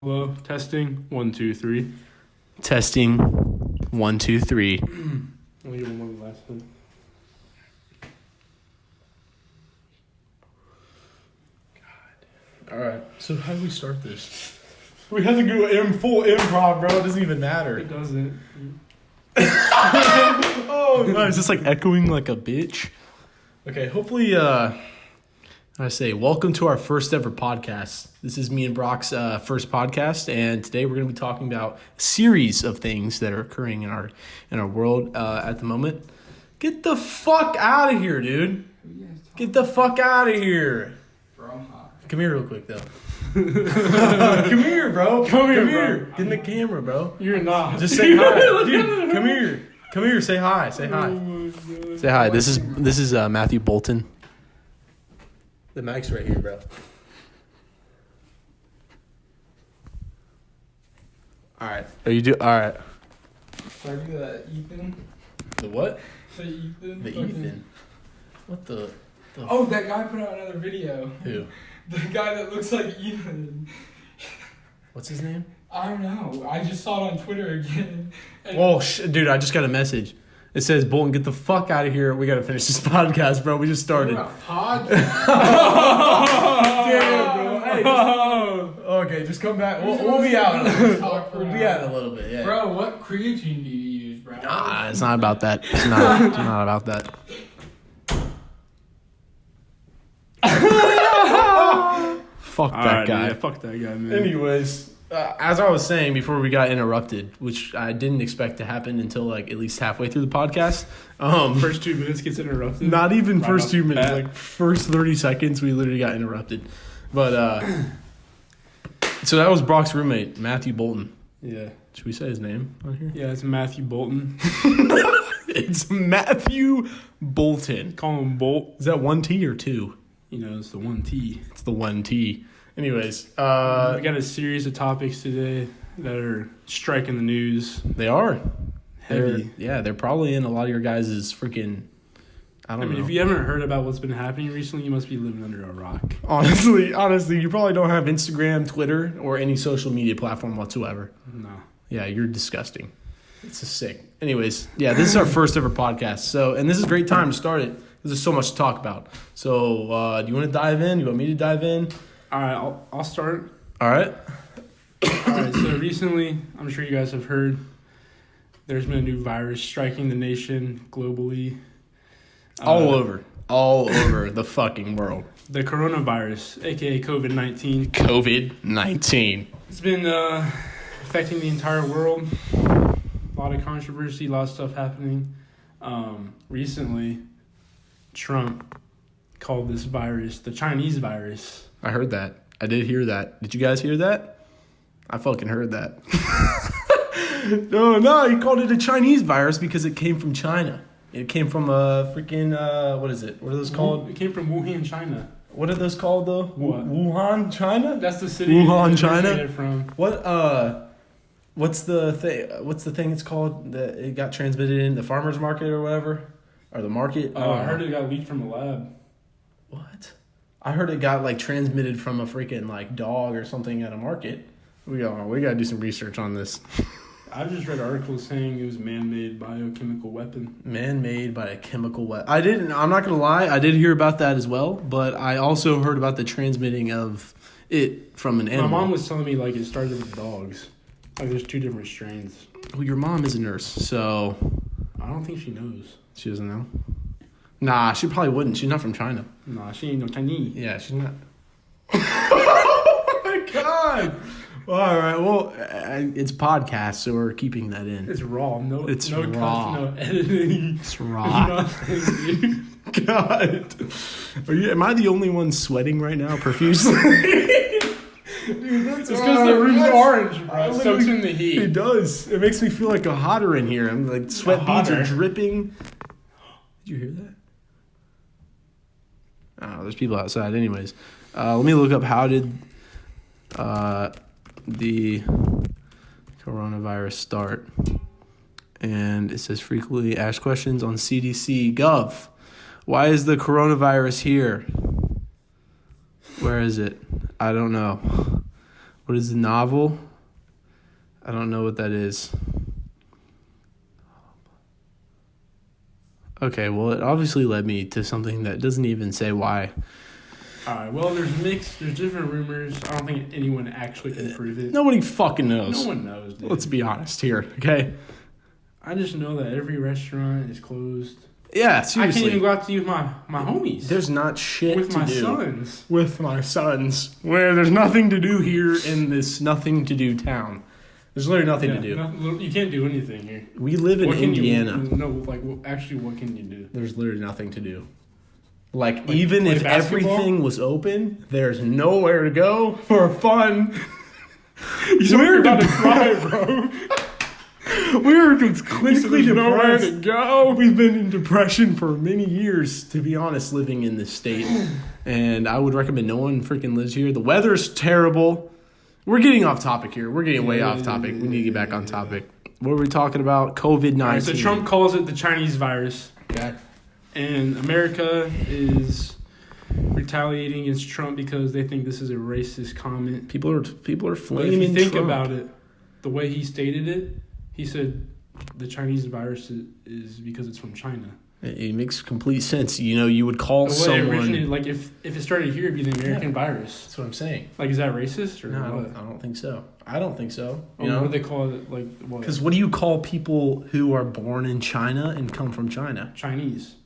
Hello, testing. 1, 2, 3. Testing. 1, 2, 3. Let me get one last one. All right. So how do we start this? We have to go full improv, bro. It doesn't even matter. It doesn't. Oh, no. Is this like echoing like a bitch? Okay. Hopefully, I say welcome to our first ever podcast. This is me and Brock's first podcast, and today we're going to be talking about a series of things that are occurring in our world at the moment. Get the fuck out of here, dude. Get the fuck out of here. Bro, I'm hot. Come here real quick, though. Come here, bro. Come here, bro. Get in the camera, bro. You're not. Just say hi. Dude, come here. Come here. Say hi. Say hi. Say hi. This is Matthew Bolton. The mic's right here, bro. All right. Are you do? All right. Should I do that Ethan? The what? The Ethan? The Ethan. What the? Oh, that guy put out another video. Who? The guy that looks like Ethan. What's his name? I don't know. I just saw it on Twitter again. And Oh, dude! I just got a message. It says, "Bolton, get the fuck out of here. We got to finish this podcast, bro. We just started." Pod? Damn, bro. Hey, okay, just come back. We'll be out. We'll be out in a little bit. Yeah. Bro, what creatine do you use, bro? Nah, it's not about that. It's not about that. Fuck that Alright, guy. Yeah, fuck that guy, man. Anyways, as I was saying before we got interrupted, which I didn't expect to happen until like at least halfway through the podcast. First 2 minutes gets interrupted. Not even Right first off 2 the minutes, bat. like first 30 seconds, we literally got interrupted. But so that was Brock's roommate, Matthew Bolton. Yeah. Should we say his name on here? Yeah, it's Matthew Bolton. It's Matthew Bolton. Call him Bolt. Is that 1 T or 2? You know, it's the 1 T. It's the 1 T. Anyways, We got a series of topics today that are striking the news. they are Heavy. They're probably in a lot of your guys' freaking. I don't know. If you haven't heard about what's been happening recently, you must be living under a rock. Honestly, you probably don't have Instagram, Twitter, or any social media platform whatsoever. No. Yeah, you're disgusting. It's just sick. Anyways, yeah, this is our first ever podcast. So, and this is a great time to start it because there's so much to talk about. So, do you want to dive in? You want me to dive in? All right, I'll start. All right. All right, so recently, I'm sure you guys have heard, there's been a new virus striking the nation globally. All over the fucking world. The coronavirus, aka COVID-19. COVID-19. It's been affecting the entire world. A lot of controversy, a lot of stuff happening. Recently, Trump called this virus the Chinese virus. I heard that. I did hear that. Did you guys hear that? I fucking heard that. No, he called it a Chinese virus because it came from China. It came from a freaking, what is it? What are those called? It came from Wuhan, China. What are those called though? What? Wuhan, China? That's the city Wuhan, it China? originated from. What's the thing it's called that it got transmitted in the farmer's market or whatever? Or the market? I heard it got leaked from a lab. What? I heard it got like transmitted from a freaking like dog or something at a market. We gotta do some research on this. I just read articles saying it was man-made biochemical weapon. Man-made by a chemical weapon. I'm not gonna lie, I did hear about that as well, but I also heard about the transmitting of it from an animal. My mom was telling me like it started with dogs. Like there's 2 different strains. Well, your mom is a nurse, so I don't think she knows. she doesn't know. Nah, she probably wouldn't. She's not from China. Nah, she ain't no Chinese. Yeah, she's not. Oh my god! Well, all right. Well, it's podcast, so we're keeping that in. It's raw. It's no raw. Cuts, no editing. It's raw. Nothing, dude. God, am I the only one sweating right now profusely? Dude, that's It's because the room's orange, bro. It soaks in the It heat. does. It makes me feel like a hotter in here. I'm like sweat beads are Hotter. dripping. Did you hear that? Oh, there's people outside. Anyways, let me look up how did the coronavirus start. And it says frequently asked questions on CDC Gov. Why is the coronavirus here? Where is it? I don't know. What is the novel? I don't know what that is. Okay, well, it obviously led me to something that doesn't even say why. All right. Well, there's different rumors. I don't think anyone actually can prove it. Nobody fucking knows. No one knows, dude. Let's be honest here, okay? I just know that every restaurant is closed. Yeah, seriously. I can't even go out to eat with my homies. There's not shit with to my do. sons. With my sons. Where there's nothing to do here in this nothing to do town. There's literally nothing to do. You can't do anything here. We live in Indiana. Actually, what can you do? There's literally nothing to do. Like even if basketball? everything was open, there's nowhere to go for fun. We're about to cry, bro. We're just clinically nowhere depressed. to go. We've been in depression for many years, to be honest, living in this state. And I would recommend no one freaking lives here. The weather's terrible. We're getting off topic here. We're getting way off topic. We need to get back on topic. What were we talking about? COVID-19. Right, so Trump calls it the Chinese virus. Okay. And America is retaliating against Trump because they think this is a racist comment. People are But flaming if you think Trump. about it, the way he stated it, he said the Chinese virus is because it's from China. It makes complete sense. You know, you would call The way it someone... originated, like if it started here, it'd be the American virus. That's what I'm saying. Like, is that racist or No, what? I don't think so. I don't think so. You know, what do they call it? Like, what? Because what do you call people who are born in China and come from China? Chinese.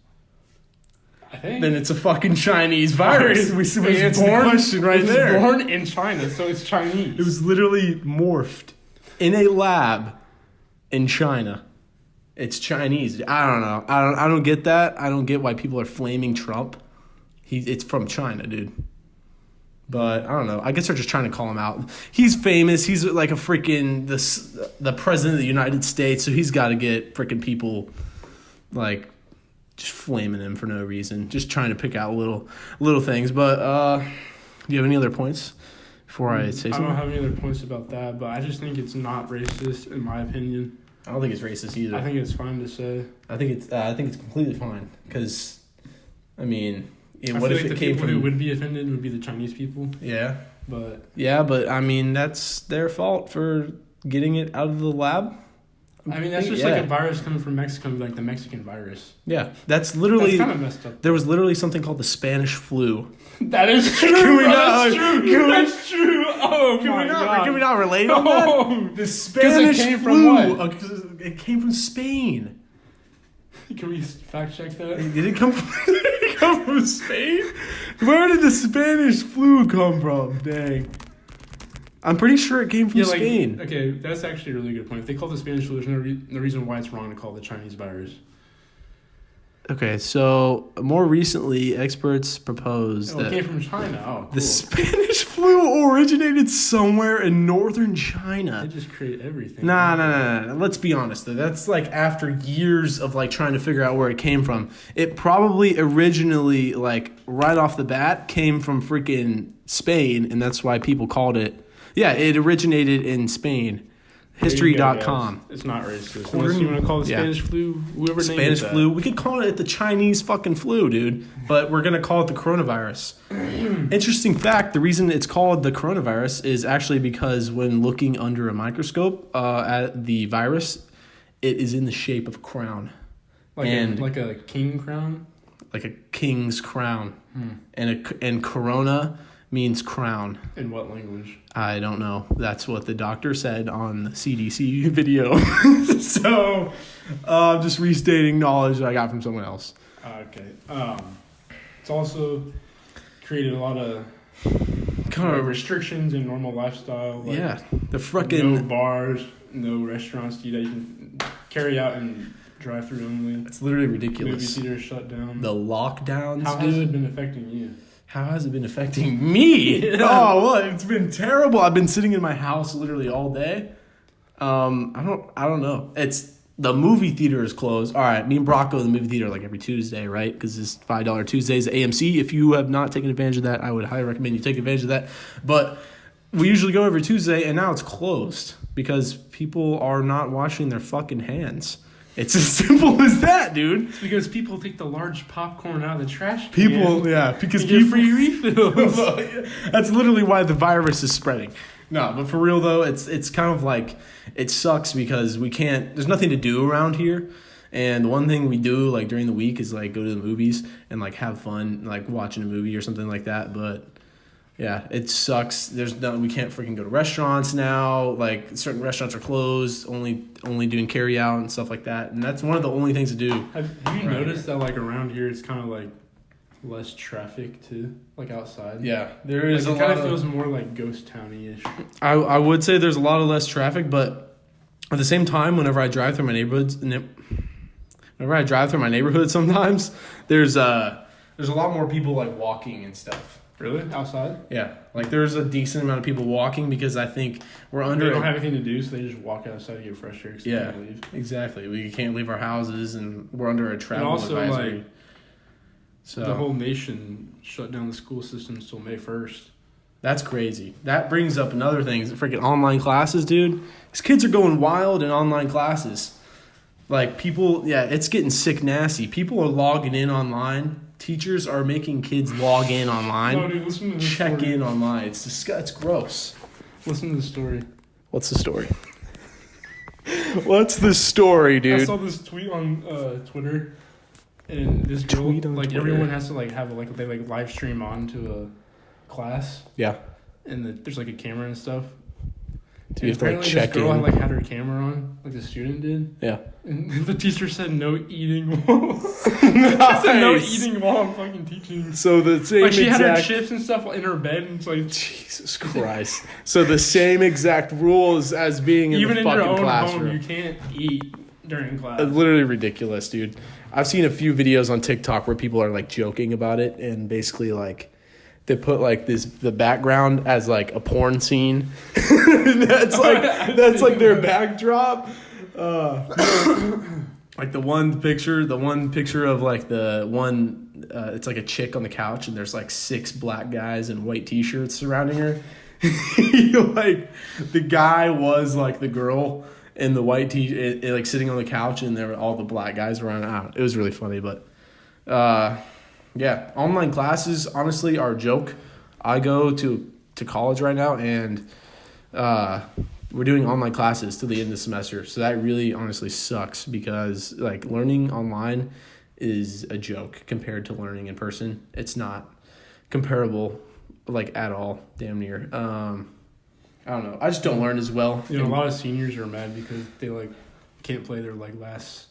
I think. Then it's a fucking Chinese virus. We answered the question right it was there. born in China, so it's Chinese. It was literally morphed in a lab in China. It's Chinese. I don't know. I don't get that. I don't get why people are flaming Trump. It's from China, dude. But I don't know. I guess they're just trying to call him out. He's famous. He's like a freaking the president of the United States, so he's got to get freaking people like just flaming him for no reason. Just trying to pick out little things. But do you have any other points before I say something? I don't have any other points about that, but I just think it's not racist in my opinion. I don't think it's racist either. I think it's fine to say. I think it's completely fine because, I mean, what if it came from? The people who would be offended would be the Chinese people. Yeah, but I mean that's their fault for getting it out of the lab. I mean that's just like a virus coming from Mexico, like the Mexican virus. Yeah, that's literally kind of messed up. There was literally something called the Spanish flu. That is true. That's true. Oh my god! Can we not relate on that? The Spanish flu. From what? It came from Spain. Can we fact check that? Did it come from Spain? Where did the Spanish flu come from? Dang. I'm pretty sure it came from Spain. Okay, that's actually a really good point. If they call it the Spanish flu, there's no reason why it's wrong to call it the Chinese virus. Okay, so more recently, experts proposed that it came from China. Oh, cool. The Spanish flu originated somewhere in northern China. They just create everything. Nah. Let's be honest, though. That's like after years of like trying to figure out where it came from. It probably originally, like right off the bat, came from freaking Spain, and that's why people called it. Yeah, it originated in Spain. History.com. It's not racist. Unless you want to call it Spanish flu, whoever named it Spanish flu. We could call it the Chinese fucking flu, dude. But we're going to call it the coronavirus. Interesting fact, the reason it's called the coronavirus is actually because when looking under a microscope at the virus, it is in the shape of a crown. Like a king crown? Like a king's crown. And corona means crown. In what language? I don't know. That's what the doctor said on the CDC video. So, just restating knowledge that I got from someone else. Okay. It's also created a lot of kind of restrictions in normal lifestyle. Like the fucking no bars, no restaurants that you can carry out and drive through only. It's literally ridiculous. Movie theaters shut down. The lockdowns, How has it been affecting you? How has it been affecting me? Oh, well, it's been terrible. I've been sitting in my house literally all day. I don't know. It's the movie theater is closed. All right, me and Brock go to the movie theater like every Tuesday, right? Because it's $5 Tuesdays at AMC. If you have not taken advantage of that, I would highly recommend you take advantage of that. But we usually go every Tuesday, and now it's closed because people are not washing their fucking hands. It's as simple as that, dude. It's because people take the large popcorn out of the trash can. Because people get free refills. That's literally why the virus is spreading. No, but for real though, it's kind of like it sucks because we can't. There's nothing to do around here, and the one thing we do like during the week is like go to the movies and like have fun, like watching a movie or something like that. But yeah, it sucks. We can't freaking go to restaurants now. Like certain restaurants are closed, only doing carry out and stuff like that. And that's one of the only things to do. Have you noticed that like around here it's kind of like less traffic too, like outside? Yeah, there is like, a it kind lot of feels more like ghost towny-ish. I would say there's a lot of less traffic, but at the same time, whenever I drive through my neighborhood, sometimes there's a lot more people like walking and stuff. Really? Outside? Yeah, like there's a decent amount of people walking because I think we're under. They don't have anything to do, so they just walk outside to get fresh air. Yeah, they can't leave. exactly. We can't leave our houses, and we're under a travel and also, advisory. like, so the whole nation shut down the school system until May 1st. That's crazy. That brings up another thing. Is freaking online classes, dude. These kids are going wild in online classes. Like people, yeah, it's getting sick nasty. People are logging in online. Teachers are making kids log in online. No, dude, listen to this check story. in online. It's gross. Listen to the story. What's the story? What's the story, dude? I saw this tweet on Twitter, and this girl, Tweet on like Twitter. everyone has to like have like they like live stream on to a class, Yeah. and there's like a camera and stuff. Do you have to like Apparently check this girl in? had her camera on, like the student did. Yeah. And the teacher said no eating while said no Nice. eating while I'm fucking teaching. So the same Like she had her exact. chips and stuff in her bed, and it's like Jesus Christ. So the same exact rules as being in even the in fucking your own classroom. home, you can't eat during class. It's literally ridiculous, dude. I've seen a few videos on TikTok where people are like joking about it and basically like they put like the background as like a porn scene. And that's like their backdrop. Like the one picture of like the one it's like a chick on the couch and there's like 6 black guys in white t-shirts surrounding her. Like the guy was like the girl in the white like sitting on the couch, and there were all the black guys around. It was really funny, but yeah, online classes honestly are a joke. I go to college right now, and we're doing online classes till the end of the semester, so that really honestly sucks because like learning online is a joke compared to learning in person. It's not comparable like at all, damn near. I don't know. I just don't learn as well. You know, a lot of seniors are mad because they like can't play their like last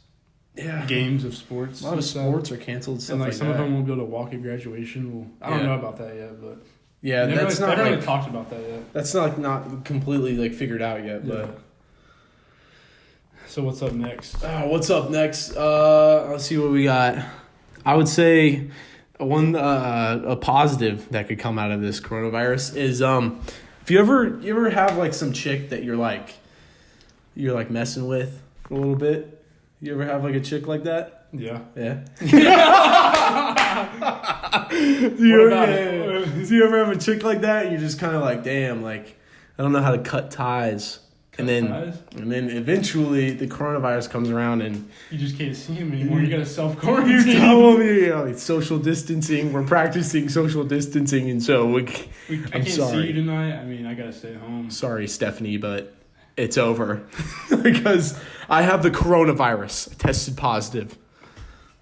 games of sports. A lot of sports are canceled. Stuff and like some of that. them won't be able to walk at graduation. Well, I don't know about that yet, but yeah, they that's haven't not really like talked about that yet. that's not completely like figured out yet. Yeah. But So what's up next? what's up next? Let's see what we got. I would say a positive that could come out of this coronavirus is if you ever have like some chick that you're like messing with for a little bit. You ever have like a chick like that? Yeah. Yeah. What about it? Do you ever have a chick like that? And you're just kind of like, damn, like I don't know how to cut ties. And then eventually the coronavirus comes around and You just can't see him anymore. You gotta self you quarantine. tell me it's social distancing. We're practicing social distancing, and so I can't see sorry. you tonight. I mean, I gotta stay home. sorry, Stephanie, but it's over because I have the coronavirus. I tested positive.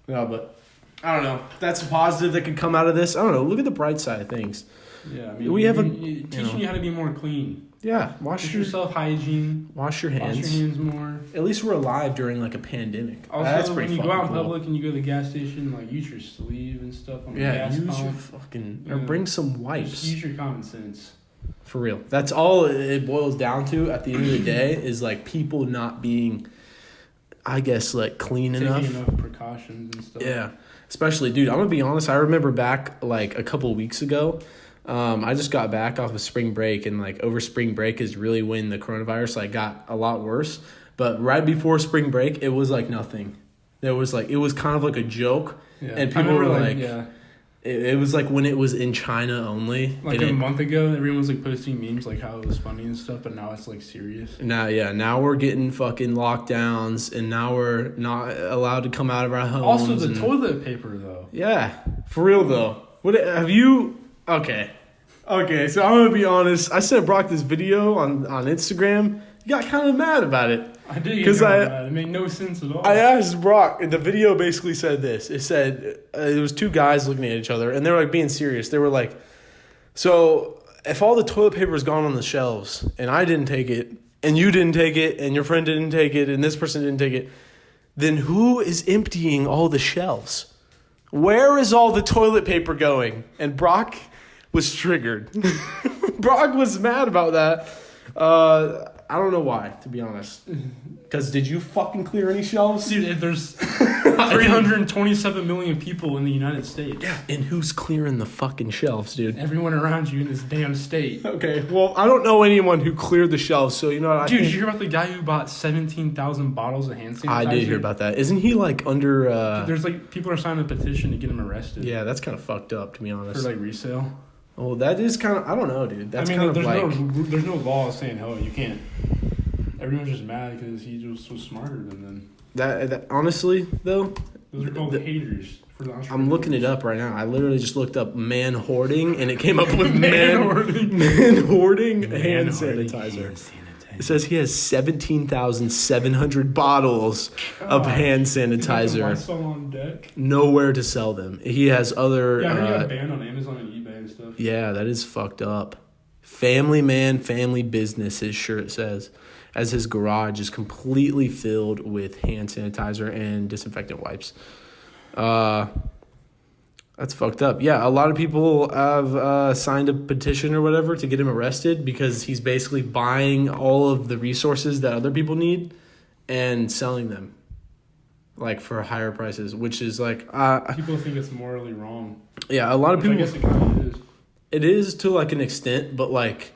No, but I don't know. That's a positive that could come out of this. I don't know. Look at the bright side of things. Yeah, I mean, We have teaching you how to be more clean. Yeah, Teach wash your yourself hygiene. hands. Wash your hands more. At least we're alive during like a pandemic. Also, That's when pretty you go fucking out in cool. public and you go to the gas station, like use your sleeve and stuff on the Yeah, gas use pump. your fucking or Yeah. bring some Just wipes. use your common sense. For real. That's all it boils down to at the end of the day is like people not being, I guess, like clean Taking enough. enough precautions and stuff. Yeah. Especially, dude, I'm going to be honest. I remember back like a couple of weeks ago, I just got back off of spring break, and like over spring break is really when the coronavirus like got a lot worse. But right before spring break, it was like nothing. There was like, it was kind of like a joke. Yeah. And I people were remember, like, yeah. It was like when it was in China only. Like and a month ago, everyone was like posting memes like how it was funny and stuff, but now it's like serious. Now we're getting fucking lockdowns, and now we're not allowed to come out of our homes. Also, the and- toilet paper though. Yeah, for real though. What have you? Okay, Okay, so I'm gonna be honest. I sent Brock this video on Instagram. He got kind of mad about it. I did get mad. It made no sense at all. I asked Brock, and the video basically said this. It said it was two guys looking at each other, and they were like being serious. They were like, "So if all the toilet paper is gone on the shelves, and I didn't take it, and you didn't take it, and your friend didn't take it, and this person didn't take it, then who is emptying all the shelves? Where is all the toilet paper going?" And Brock was triggered. Brock was mad about that. I don't know why, to be honest. Because did you fucking clear any shelves? Dude, there's 327 million people in the United States. Yeah, and who's clearing the fucking shelves, dude? Everyone around you in this damn state. Okay, well, I don't know anyone who cleared the shelves, so you know what? Dude, did you hear about the guy who bought 17,000 bottles of hand sanitizer? I did hear about that. Isn't he like under... There's like, people are signing a petition to get him arrested. Yeah, that's kind of fucked up, to be honest. For like resale. Well, that is kind of... I don't know, dude. That's kind of like... There's no law saying, oh, you can't. Everyone's just mad because he just was smarter than them. That honestly, though... Those are called haters. I'm looking it up right now. I literally just looked up man hoarding, and it came up with man hoarding hand sanitizer. It says he has 17,700 bottles of hand sanitizer. On deck. Nowhere to sell them. He has other... Yeah, I heard he got banned on Amazon and eBay and stuff. Yeah, that is fucked up. Family man, family business, his shirt says, as his garage is completely filled with hand sanitizer and disinfectant wipes. That's fucked up. Yeah, a lot of people have signed a petition or whatever to get him arrested because he's basically buying all of the resources that other people need and selling them, like, for higher prices, which is like... people think it's morally wrong. Yeah, a lot of people... I guess it kind of is. It is to, like, an extent, but, like,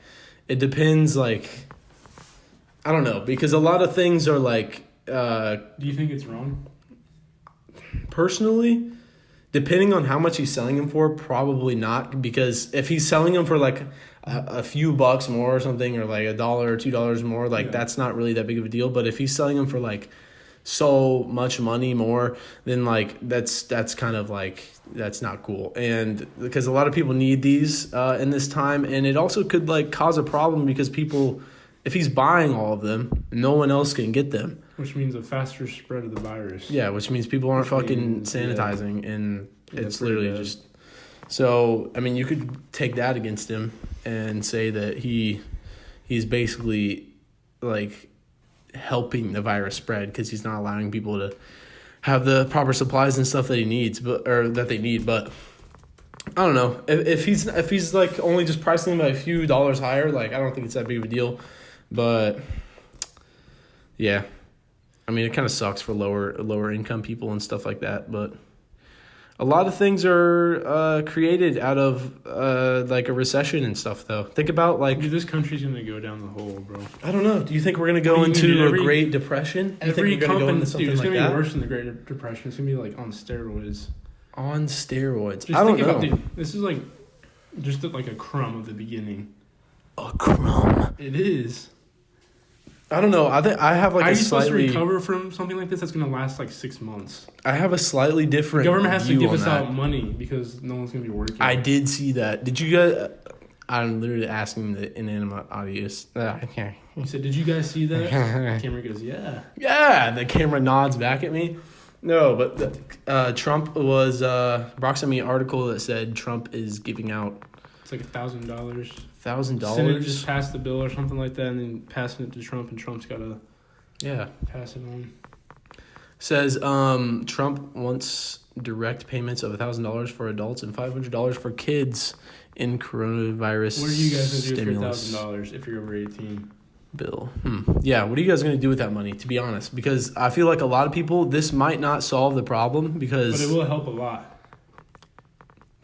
it depends, like... I don't know, because a lot of things are, like... Do you think it's wrong? Personally, depending on how much he's selling them for, probably not, because if he's selling them for, like, a few bucks more or something, or, like, $1 or $2 more, like, that's not really that big of a deal, but if he's selling them for, like, so much money more, then, like, that's kind of, like... That's not cool. And because a lot of people need these in this time, and it also could, like, cause a problem because people, if he's buying all of them, no one else can get them. Which means a faster spread of the virus. Yeah, which means people aren't fucking sanitizing, and it's literally just... So, I mean, you could take that against him and say that he's basically, like, helping the virus spread because he's not allowing people to have the proper supplies and stuff that he needs, but they need. But I don't know if he's like only just pricing them by a few dollars higher. Like, I don't think it's that big of a deal. But yeah, I mean, it kind of sucks for lower income people and stuff like that. But a lot of things are created out of like a recession and stuff, though. Think about, like... Dude, this country's going to go down the hole, bro. I don't know. Do you think we're going to go into a Great Depression? Every company... Dude, it's going to be worse than the Great Depression. It's going to be, like, on steroids. On steroids? Just I don't know. About, dude, this is, like, just like a crumb of the beginning. A crumb? It is. I don't know. I have like Are a you slightly... supposed to recover from something like this that's going to last like 6 months? I have a slightly different The government has to view give on us that. out money because no one's going to be working. I did see that. Did you guys... I'm literally asking the inanimate audience. He said, did you guys see that? The camera goes, yeah. Yeah, the camera nods back at me. No, but Trump was... Brock sent me an article that said Trump is giving out... It's like $1,000. $1,000? Senate just passed the bill or something like that and then passing it to Trump, and Trump's got to pass it on. Says Trump wants direct payments of $1,000 for adults and $500 for kids in coronavirus. What are you guys going to do stimulus for $1,000 if you're over 18? bill? Yeah, what are you guys going to do with that money, to be honest? Because I feel like a lot of people, this might not solve the problem because... But it will help a lot.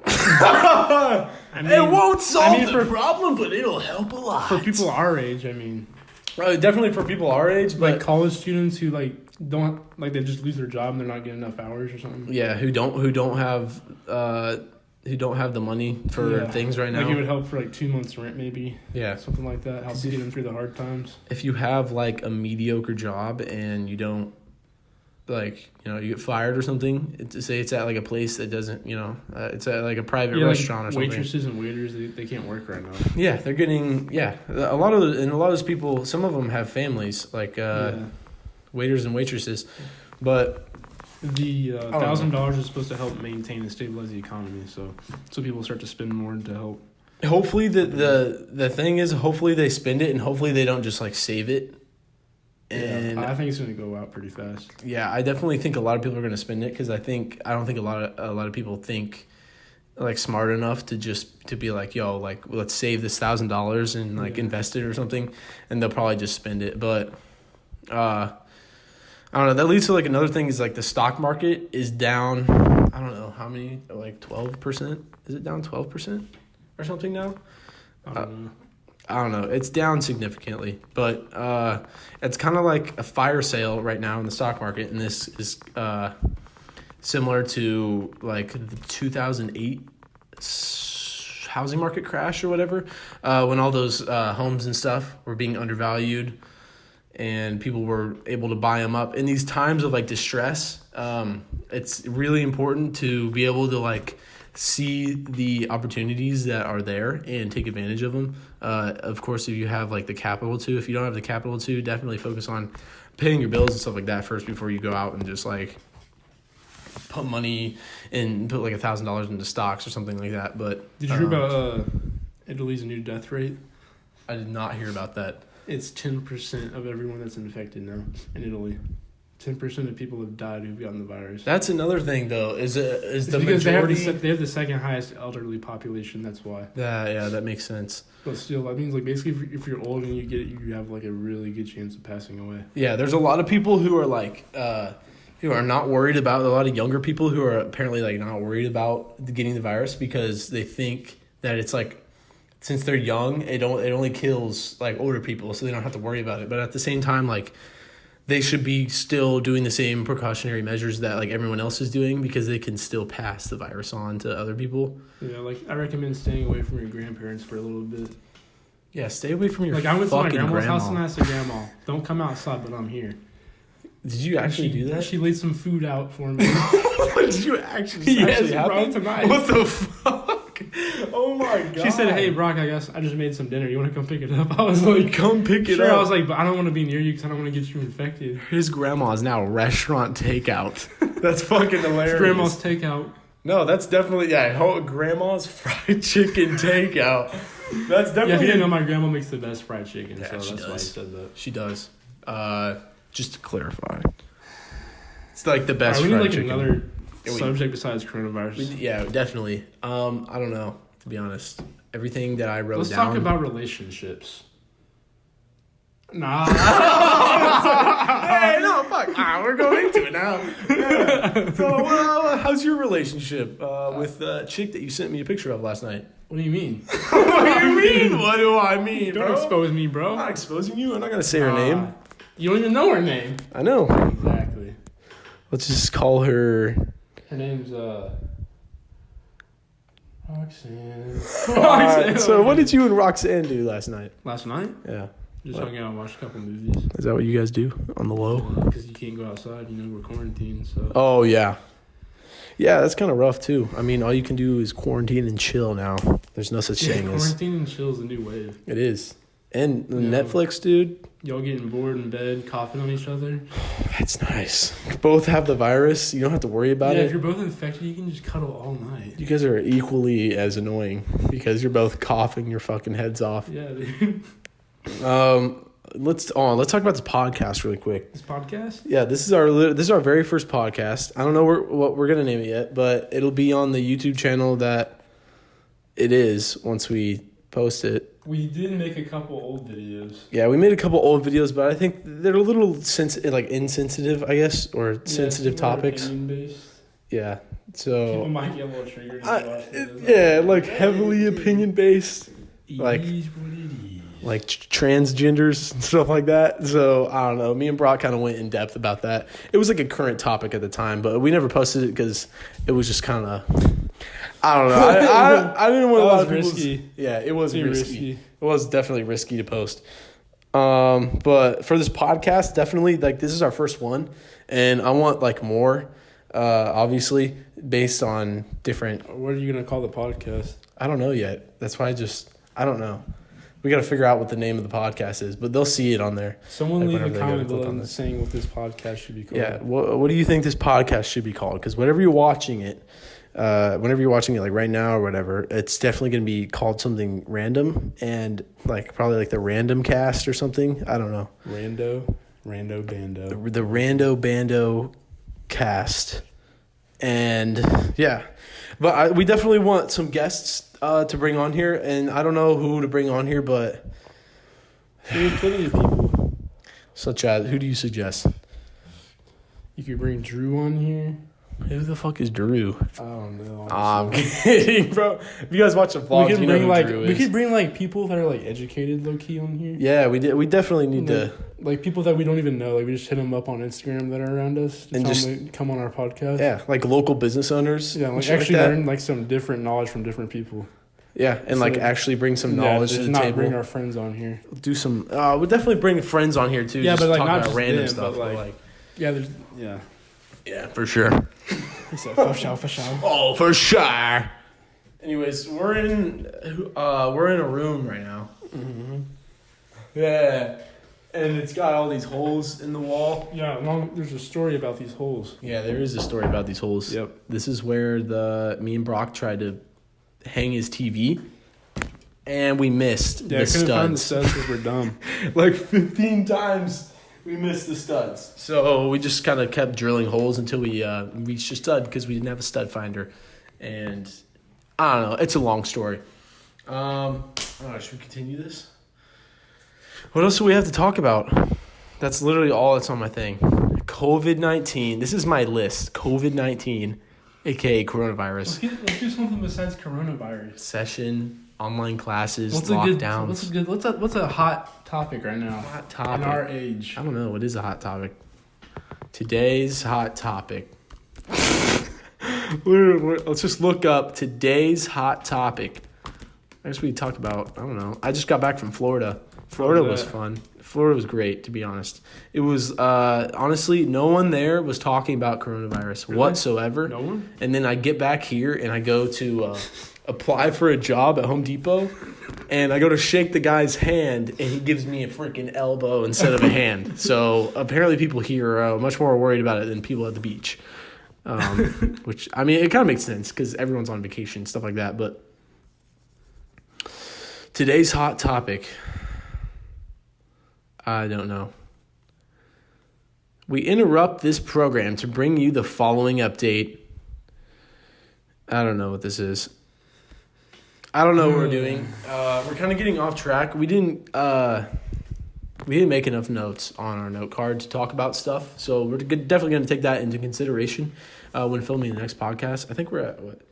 I mean, it won't solve the problem, but it'll help a lot. For people our age, I mean... definitely for people our age, but... Like college students who, like, don't... Like, they just lose their job and they're not getting enough hours or something. Yeah, who don't have the money for things right now. Like, it would help for, like, 2 months' rent, maybe. Yeah. Something like that. Help get them through the hard times. If you have, like, a mediocre job and you don't like, you get fired or something, to say it's at like a place that doesn't, it's at like a private Yeah, restaurant or something. Waitresses and waiters, they can't work right now. Yeah, they're getting a lot of those people. Some of them have families, like waiters and waitresses, but the $1,000 is supposed to help maintain and stabilize the economy, so people start to spend more to help. Hopefully the thing is, hopefully they spend it, and hopefully they don't just like save it. And I think it's going to go out pretty fast. Yeah, I definitely think a lot of people are going to spend it, because I don't think a lot of people think like smart enough to be like, yo, like, let's save this $1,000 and like invest it or something, and they'll probably just spend it. But I don't know. That leads to like another thing is like the stock market is down. I don't know how many, like 12%. Is it down 12% or something now? I don't know. It's down significantly, but it's kind of like a fire sale right now in the stock market, and this is similar to like the 2008 housing market crash or whatever, when all those homes and stuff were being undervalued and people were able to buy them up. In these times of like distress, it's really important to be able to like see the opportunities that are there and take advantage of them. Of course, if you have like the capital to. If you don't have the capital to, definitely focus on paying your bills and stuff like that first before you go out and just like put money and put like $1,000 into stocks or something like that. But did you hear about Italy's new death rate? I did not hear about that. It's 10% of everyone that's infected now in Italy. 10% of people have died who've gotten the virus. That's another thing, though. Is the because majority? They have the second highest elderly population. That's why. Yeah, that makes sense. But still, that means like basically, if you're old and you get it, you have like a really good chance of passing away. Yeah, there's a lot of people who are like, who are not worried about. A lot of younger people who are apparently like not worried about getting the virus because they think that it's like, since they're young, it only kills like older people, so they don't have to worry about it. But at the same time, like, they should be still doing the same precautionary measures that like everyone else is doing, because they can still pass the virus on to other people. Yeah, like I recommend staying away from your grandparents for a little bit. Yeah, stay away from your like I went to my grandma's grandma. house and I said, "Grandma, don't come outside, but I'm here." Did you actually do that? She laid some food out for me. Did you actually? Yes, bro, tonight. What the fuck? Oh my god. She said, "Hey, Brock, I guess I just made some dinner. You want to come pick it up?" I was like, "Come pick it up." I was like, "But I don't want to be near you because I don't want to get you infected." His grandma is now restaurant takeout. That's fucking hilarious. Grandma's takeout. No, that's definitely grandma's fried chicken takeout. That's definitely. Yeah, if you didn't know, my grandma makes the best fried chicken, Yeah, so that's does. why I said that. She does. Just to clarify, it's like the best. We need fried like chicken. another subject besides coronavirus. Yeah, definitely. I don't know, to be honest. Everything that I wrote Let's down. talk about relationships. Nah. Hey, no, fuck. We're going into it now. Yeah. So, how's your relationship with the chick that you sent me a picture of last night? What do you mean? What do you mean? What do I mean, Don't bro? expose me, bro. I'm not exposing you. I'm not going to say her name. You don't even know her name. I know. Exactly. Let's just call her... Her name's, Roxanne. Alright, so what did you and Roxanne do last night? Last night? Yeah. Just hung out and watched a couple movies. Is that what you guys do on the low? Because you can't go outside, we're quarantined, so. Oh, yeah. Yeah, that's kind of rough, too. I mean, all you can do is quarantine and chill now. There's no such thing as... Quarantine and chill is the new wave. It is. And Yeah. Netflix, dude. Y'all getting bored in bed, coughing on each other? That's nice. Both have the virus. You don't have to worry about If it. you're both infected, you can just cuddle all night. You guys are equally as annoying because you're both coughing your fucking heads off. Yeah, dude. Let's talk about this podcast really quick. This podcast? Yeah, this is our very first podcast. I don't know what we're gonna name it yet, but it'll be on the YouTube channel that it is once we post it. We did make a couple old videos. Yeah, we made a couple old videos, but I think they're a little insensitive, I guess, or sensitive topics. Opinion-based. Yeah, People so might get a little triggered. if they watch videos. yeah, like heavily opinion based, It like- is what it is. like transgenders and stuff like that. So I don't know. Me and Brock kind of went in depth about that. It was like a current topic at the time, but we never posted it because it was just kind of. I don't know. I didn't want a lot of people. risky. Yeah, it was Too risky. It was definitely risky to post. But for this podcast, definitely, like, this is our first one, and I want, like, more, obviously, based on different... What are you going to call the podcast? I don't know yet. That's why I don't know. We got to figure out what the name of the podcast is, but they'll see it on there. Someone like, leave a comment below saying what this podcast should be called. Yeah, what do you think this podcast should be called? Because whenever you're watching it, like right now or whatever, it's definitely going to be called something random and like probably like the Random Cast or something. I don't know. Rando Bando. The Rando Bando Cast. And yeah, but we definitely want some guests to bring on here, and I don't know who to bring on here, but we have plenty of people. Such as, who do you suggest? You could bring Drew on here. Who the fuck is Drew? I don't know. I'm kidding, bro. If you guys watch the vlogs, you know who Drew is. We could bring like people that are like educated, low key on here. Yeah, we definitely need to like people that we don't even know. Like we just hit them up on Instagram that are around us and just them to come on our podcast. Yeah, like local business owners. Yeah, like actually learn like some different knowledge from different people. Yeah, and like actually bring some knowledge to the not table. Bring our friends on here. Do some. We'll definitely bring friends on here too. Yeah, just but like talk not about just random them, stuff. But like yeah, for sure. He said, for sure. Oh, for sure. Anyways, we're in a room right now. Mm-hmm. Yeah, and it's got all these holes in the wall. Yeah, there's a story about these holes. Yeah, there is a story about these holes. Yep. This is where me and Brock tried to hang his TV, and we missed the studs. Find the studs because we're dumb. Like 15 times we missed the studs. So we just kind of kept drilling holes until we reached a stud because we didn't have a stud finder. And I don't know. It's a long story. Should we continue this? What else do we have to talk about? That's literally all that's on my thing. COVID-19. This is my list. COVID-19, a.k.a. coronavirus. Let's do something besides coronavirus. Session, online classes, lockdowns. What's a hot topic right now? Hot topic. In our age. I don't know. What is a hot topic? Today's hot topic. Let's just look up today's hot topic. I guess we talked about, I don't know. I just got back from Florida. Florida was fun. Florida was great, to be honest. It was, honestly, no one there was talking about coronavirus whatsoever. No one? And then I get back here and I go to apply for a job at Home Depot. And I go to shake the guy's hand and he gives me a freaking elbow instead of a hand. So apparently people here are much more worried about it than people at the beach. Which, I mean, it kind of makes sense because everyone's on vacation, stuff like that. But today's hot topic, I don't know. We interrupt this program to bring you the following update. I don't know what this is. I don't know what we're doing. We're kind of getting off track. We didn't make enough notes on our note card to talk about stuff. So we're definitely going to take that into consideration when filming the next podcast. I think we're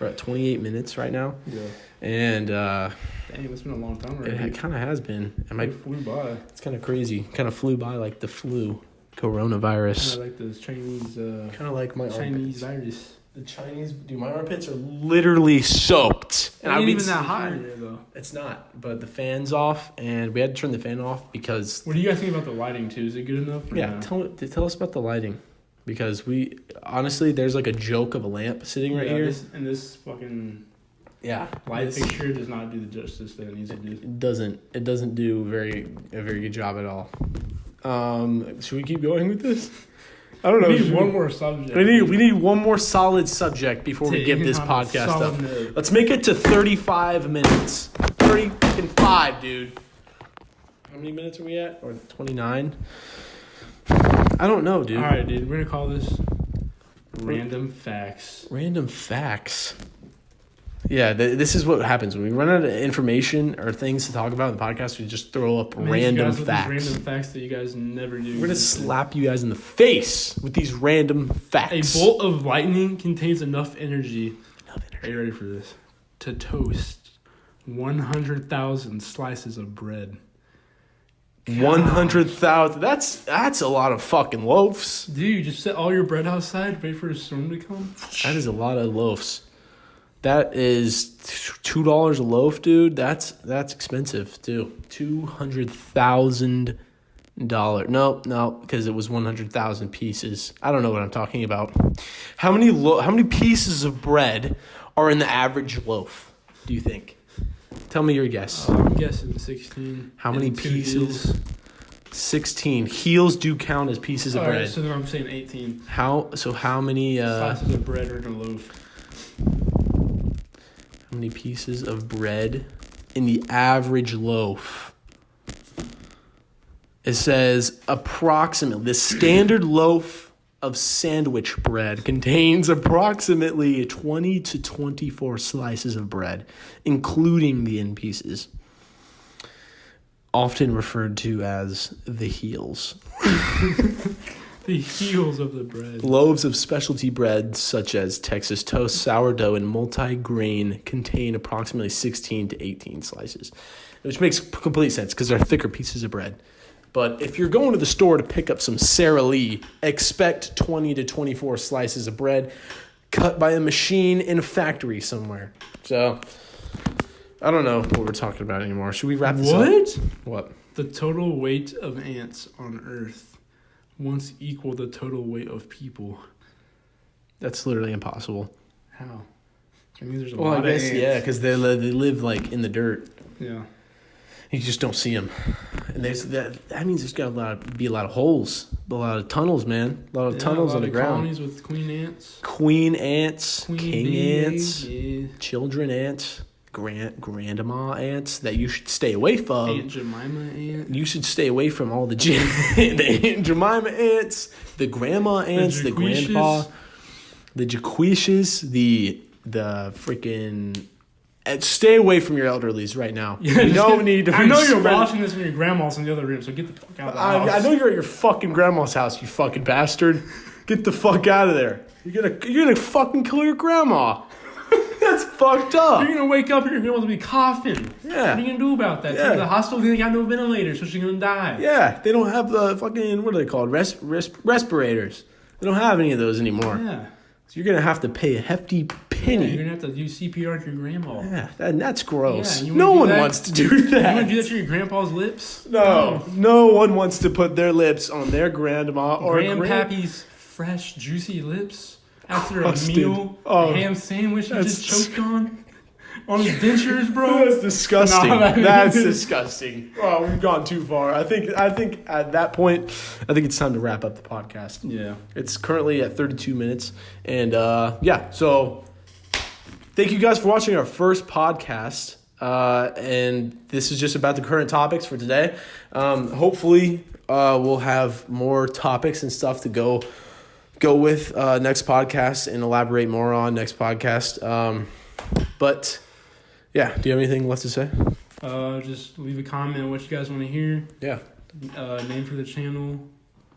at 28 minutes right now. Yeah. And dang, it's been a long time already. It kind of has been. It flew by. It's kind of crazy. Kind of flew by like the flu, coronavirus. Kind of like those Chinese. Kind of like my Chinese armpits. virus. The Chinese, dude, my armpits are literally soaked. And it ain't even that hot in here, though. It's not, but the fan's off, and we had to turn the fan off because... What do you guys think about the lighting, too? Is it good enough? Yeah, tell us about the lighting. Because honestly, there's like a joke of a lamp sitting right here. This fucking... Yeah. Light fixture does not do the justice that it needs to do. It doesn't do a very good job at all. Should we keep going with this? I don't know. We need one more subject. We need one more solid subject before we give this podcast up. Let's make it to 35 minutes. 35, dude. How many minutes are we at? Or 29? I don't know, dude. All right, dude. We're going to call this Random Facts. Random Facts. Yeah, this is what happens. When we run out of information or things to talk about in the podcast, we just throw up random facts. Random facts that you guys never do. We're going to slap you guys in the face with these random facts. A bolt of lightning contains enough energy. Are you ready for this? To toast 100,000 slices of bread. 100,000. That's a lot of fucking loaves. Dude, just set all your bread outside, wait for a storm to come. That is a lot of loaves. That is $2 a loaf, dude. That's expensive too. $200,000. No, because it was 100,000 pieces. I don't know what I'm talking about. How many pieces of bread are in the average loaf, do you think? Tell me your guess. I'm guessing 16. How many pieces? 16. Heels do count as pieces of bread. Right, so then I'm saying 18. How many slices of bread are in a loaf? How many pieces of bread in the average loaf? It says approximately the standard loaf of sandwich bread contains approximately 20 to 24 slices of bread, including the end pieces, often referred to as the heels. The heels of the bread. Loaves of specialty bread such as Texas toast, sourdough, and multi-grain contain approximately 16 to 18 slices, which makes complete sense because they're thicker pieces of bread. But if you're going to the store to pick up some Sara Lee, expect 20 to 24 slices of bread cut by a machine in a factory somewhere. So, I don't know what we're talking about anymore. Should we wrap this up? What? The total weight of ants on Earth once equaled the total weight of people. That's literally impossible. How? I mean, there's a lot of ants. Yeah, because they live like in the dirt. Yeah. You just don't see them. And that means there's got to be a lot of holes, a lot of tunnels, man. A lot of tunnels on the ground. Colonies with queen ants. Queen ants, king ants, yeah. children ants, grandma ants that you should stay away from. Aunt Jemima ant. You should stay away from all the Aunt Jemima ants, the grandma ants, the grandpa, the jaquishes, the freaking. Stay away from your elderlies right now. Yeah, you don't need to. I know you're watching this in your grandma's in the other room, so get the fuck out of the house. I know you're at your fucking grandma's house, you fucking bastard. Get the fuck out of there. You're gonna fucking kill your grandma. That's fucked up. You're gonna wake up and your grandma's gonna be coughing. Yeah. What are you gonna do about that? Yeah. The hospital, they got no ventilator, so she's gonna die. Yeah, they don't have the fucking, what are they called? Respirators. They don't have any of those anymore. Yeah. So you're gonna have to pay a hefty penny. Yeah, you're gonna have to do CPR to your grandma. Yeah, that's gross. Yeah, no one wants to do that. You wanna do that to your grandpa's lips? No one wants to put their lips on their grandma or Grandpappy's fresh, juicy lips after Crusted. a meal, a ham sandwich he just choked on his dentures, bro. That's disgusting. No, That's disgusting. Oh, we've gone too far. I think at that point, I think it's time to wrap up the podcast. Yeah. It's currently at 32 minutes. And so thank you guys for watching our first podcast. And this is just about the current topics for today. Hopefully, we'll have more topics and stuff to go with next podcast and elaborate more on next podcast. But yeah, do you have anything left to say? Just leave a comment on what you guys want to hear. Yeah. Name for the channel.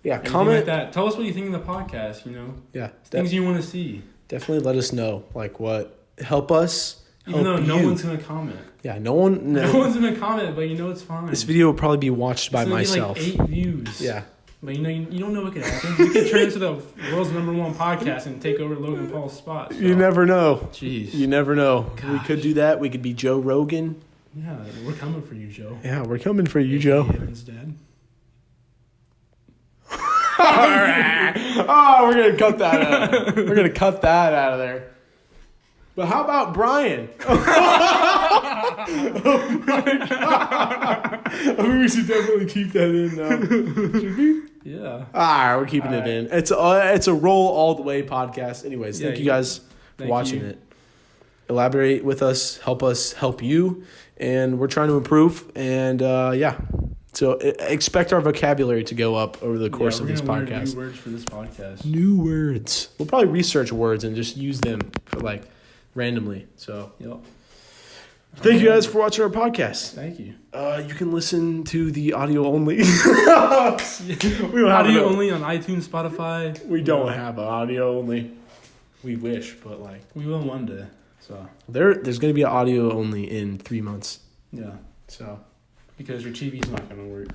Yeah, Anything comment. like that. Tell us what you think of the podcast, Yeah. Things you want to see. Definitely let us know. Like what? Help us. Even though no you. one's going to comment. Yeah, no one's going to comment, but it's fine. This video will probably be watched by it's myself. Get like 8 views. Yeah. But you don't know what could happen. We could turn into the world's #1 podcast and take over Logan Paul's spot. So. You never know. Jeez. You never know. Gosh. We could do that. We could be Joe Rogan. Yeah, we're coming for you, Joe. Yeah, we're coming for you, Joe. Evan's dad. All right. Oh, we're gonna cut that out. We're gonna cut that out of there. But how about Brian? I mean, we should definitely keep that in now. Should we? Yeah. All right, we're keeping it in. It's a roll all the way podcast. Anyways, thank you guys for watching it. Elaborate with us, help you, and we're trying to improve. And so expect our vocabulary to go up over the course of this podcast. Learn new words for this podcast. New words. We'll probably research words and just use them for randomly. So, thank you guys for watching our podcast. Thank you. You can listen to the audio only. We don't have audio only on iTunes, Spotify. We don't have an audio only. We wish, but we will one day. So there's going to be an audio only in 3 months. Yeah. So because your TV's not going to work.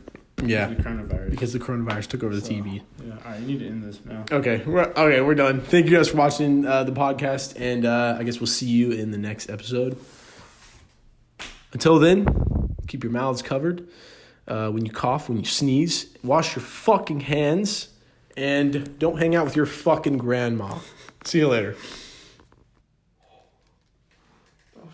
Yeah. The coronavirus. Because the coronavirus took over the TV. Yeah. All right, you need to end this now. Okay, we're done. Thank you guys for watching the podcast, and I guess we'll see you in the next episode. Until then, keep your mouths covered. When you cough, when you sneeze, wash your fucking hands, and don't hang out with your fucking grandma. See you later.